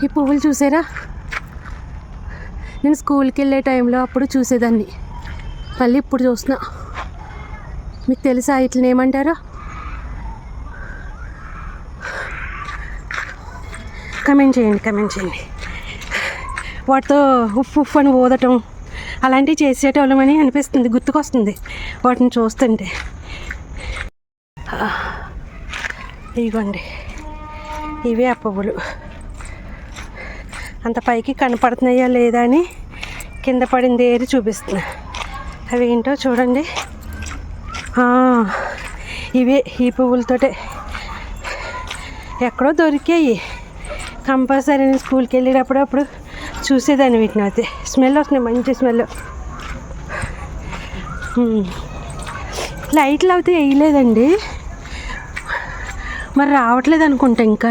ఈ పువ్వులు చూసారా? నేను స్కూల్కి వెళ్ళే టైంలో అప్పుడు చూసేదాన్ని, మళ్ళీ ఇప్పుడు చూస్తున్నా. మీకు తెలుసా ఇట్లని ఏమంటారో? కమెంట్ చేయండి. వాటితో ఉఫ్ అని ఊదటం అలాంటివి చేసేటోళ్ళమని అనిపిస్తుంది, గుర్తుకొస్తుంది వాటిని చూస్తుంటే. ఇదిగోండి, ఇవే ఆ పువ్వులు. అంత పైకి కనపడుతున్నాయా లేదా అని కింద పడింది ఏది చూపిస్తున్నా. అవి ఏంటో చూడండి. ఇవే ఈ పువ్వులతోటే ఎక్కడో దొరికాయి. కంపల్సరీ నేను స్కూల్కి వెళ్ళేటప్పుడు అప్పుడు చూసేదాన్ని వీటిని. అయితే స్మెల్ వస్తున్నాయి, మంచి స్మెల్. లైట్లు అయితే వేయలేదండి, మరి రావట్లేదు అనుకుంటా. ఇంకా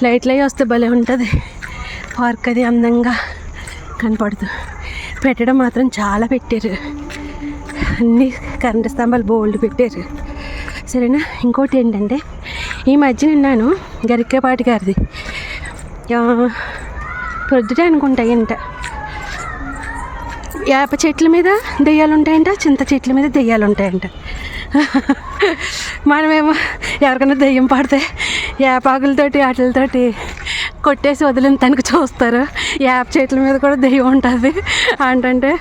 లైట్లు అవి వస్తే భలే ఉంటుంది పార్క్, అది అందంగా కనపడుతూ. పెట్టడం మాత్రం చాలా పెట్టారు, అన్ని కరెంటు స్తంభాలు బోల్డ్ పెట్టారు. సరేనా? ఇంకోటి ఏంటంటే, ఈ మధ్య నిన్నాను గరికేపాటి గారిది పొద్దుటే అనుకుంటా ఏంట, వేప చెట్ల మీద దెయ్యాలు ఉంటాయంట, చింత చెట్ల మీద దెయ్యాలు ఉంటాయంట. మనమేమో ఎవరికైనా దెయ్యం పడితే వేపాకులతోటి వాటితోటి కొట్టేసి వదిలిన తనకు చూస్తారు. వేప చెట్ల మీద కూడా దెయ్యం ఉంటుంది అంటే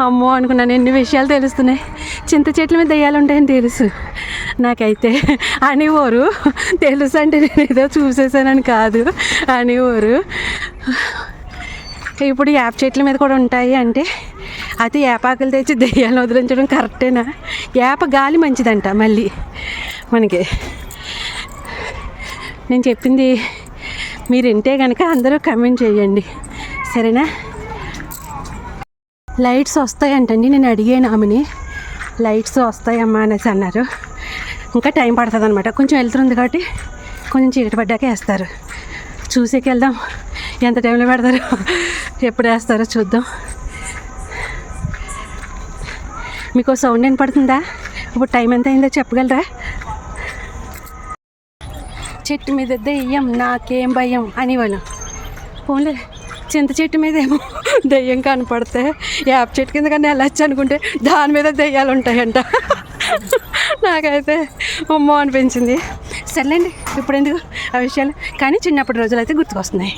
అమ్మో అనుకున్నాను. ఎన్ని విషయాలు తెలుస్తున్నాయి. చింత చెట్ల మీద దెయ్యాలు ఉంటాయని తెలుసు నాకైతే, అనేవారు. తెలుసు అంటే నేను ఏదో చూసేసానని కాదు, అనేవారు. ఇప్పుడు వేప చెట్ల మీద కూడా ఉంటాయి అంటే అది వేపాకులు తెచ్చి దెయ్యాలను వదిలించడం కరెక్టేనా? వేప గాలి మంచిదంట మళ్ళీ మనకి. నేను చెప్పింది మీరు వింటే కనుక అందరూ కమెంట్ చేయండి, సరేనా? లైట్స్ వస్తాయంటండి. నేను అడిగాను ఆమెని, లైట్స్ వస్తాయమ్మా అనేసి అన్నారు. ఇంకా టైం పడుతుంది అనమాట, కొంచెం వెళ్తుంది కాబట్టి కొంచెం చీకటి పడ్డాక వేస్తారు. చూసేకి వెళ్దాం, ఎంత టైంలో పెడతారు, ఎప్పుడు వేస్తారో చూద్దాం. మీకు సౌండ్ ఏం పడుతుందా? ఇప్పుడు టైం ఎంత అయిందో చెప్పగలరా? చెట్టు మీద దెయ్యం నాకేం భయం అనేవాళ్ళు. పోన్లే, చింత చెట్టు మీద ఏమో దెయ్యం కనపడితే వేప చెట్టు కింద కానీ వెళ్ళచ్చు అనుకుంటే దాని మీద దెయ్యాలు ఉంటాయంట. నాకైతే అమ్మో అనిపించింది. సర్లేండి, ఇప్పుడు ఎందుకు ఆ విషయాలు. కానీ చిన్నప్పటి రోజులు అయితే గుర్తుకొస్తున్నాయి.